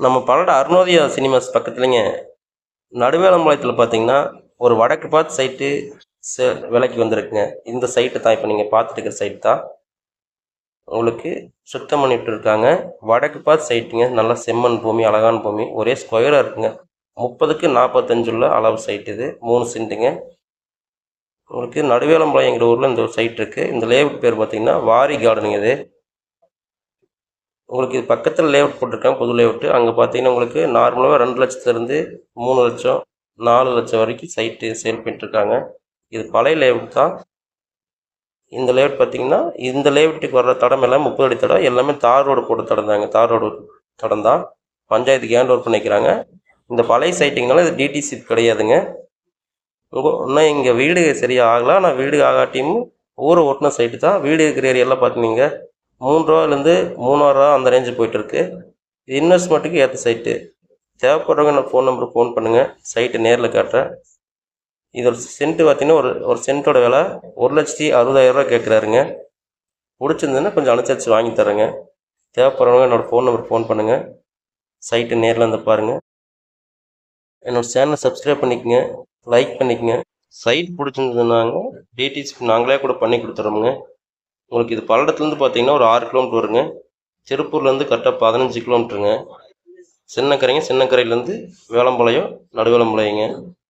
நம்ம பல்லட அருணோதயா சினிமாஸ் பக்கத்துலேங்க நடுவேலம்பாளையத்தில் பார்த்தீங்கன்னா ஒரு வடக்கு பார்த்து சைட்டு விலைக்கு வந்திருக்குங்க. இந்த சைட்டு தான் இப்போ நீங்கள் பார்த்துட்டு இருக்கிற சைட் தான் உங்களுக்கு சுத்தம் பண்ணிட்டு இருக்காங்க. வடக்கு பார்த்து சைட்டுங்க, நல்லா செம்மண் பூமி, அழகான பூமி, ஒரே ஸ்கொயராக இருக்குங்க. 30க்கு 45 உள்ள அளவு சைட் இது. 3 சென்ட்டுங்க. உங்களுக்கு நடுவேலம்பாளையங்கிற ஊரில் இந்த ஒரு சைட் இருக்குது. இந்த லேஅவுட் பேர் பார்த்தீங்கன்னா வாரி கார்டனுங்க. இது உங்களுக்கு இது பக்கத்தில் லேஅவுட் போட்டிருக்காங்க, புது லேஅவுட்டு. அங்கே பார்த்தீங்கன்னா உங்களுக்கு நார்மலாக 2 லட்சத்துலேருந்து 3 லட்சம் 4 லட்சம் வரைக்கும் சைட்டு சேல் பண்ணிட்டுருக்காங்க. இது பழைய லேஅவுட் தான். இந்த லேஅவுட் பார்த்தீங்கன்னா இந்த லேஅவுட்டுக்கு வர்ற தடம் எல்லாம் 30 அடி தடம், எல்லாமே தார் ரோடு போட்ட தடம் தாங்க. தார் ரோடு தடம் தான். பஞ்சாயத்துக்கு ஹேண்ட் ஓவர் பண்ணிக்கிறாங்க. இந்த பழைய சைட்டிங்கனால இது டிடிசி கிடையாதுங்க. இன்னும் இங்கே வீடு சரியாக ஆகலாம். ஆனால் வீடு ஆகாட்டியும் ஊரை ஓட்டின சைட்டு தான். வீடு இருக்கிற ஏரியாலாம் பார்த்தீங்க 3 ரூபாலேருந்து 3,000 ரூபா அந்த ரேஞ்சு போயிட்டுருக்கு. இது இன்வெஸ்ட்மெண்ட்டுக்கு ஏற்ற சைட்டு. தேவைப்படுறவங்க நான் ஃபோன் நம்பருக்கு ஃபோன் பண்ணுங்கள், சைட்டு நேரில் காட்டுறேன். இதோட சென்ட்டு பார்த்தீங்கன்னா ஒரு சென்ட்டோட விலை 1,60,000 கேட்குறாருங்க. பிடிச்சிருந்ததுன்னா கொஞ்சம் அனுசரித்து வாங்கி தரேங்க. தேவைப்படுறவங்க என்னோடய ஃபோன் நம்பருக்கு ஃபோன் பண்ணுங்கள், சைட்டு நேரில் வந்து பாருங்கள். என்னோடய சேனலை சப்ஸ்கிரைப் பண்ணிக்கோங்க, லைக் பண்ணிக்கோங்க. சைட் பிடிச்சிருந்ததுனாங்க டிடிசி நாங்களே கூட பண்ணி கொடுத்துறோமுங்க. உங்களுக்கு இது பல்லடத்துலேருந்து பார்த்தீங்கன்னா ஒரு 6 கிலோமீட்டர் வருங்க. திருப்பூர்லேருந்து கரெக்டாக 15 கிலோமீட்டருங்க. சின்னக்கரைங்க. சின்னக்கரையிலேருந்து வேலம்பாளையம், நடுவேலம்பாளையங்க.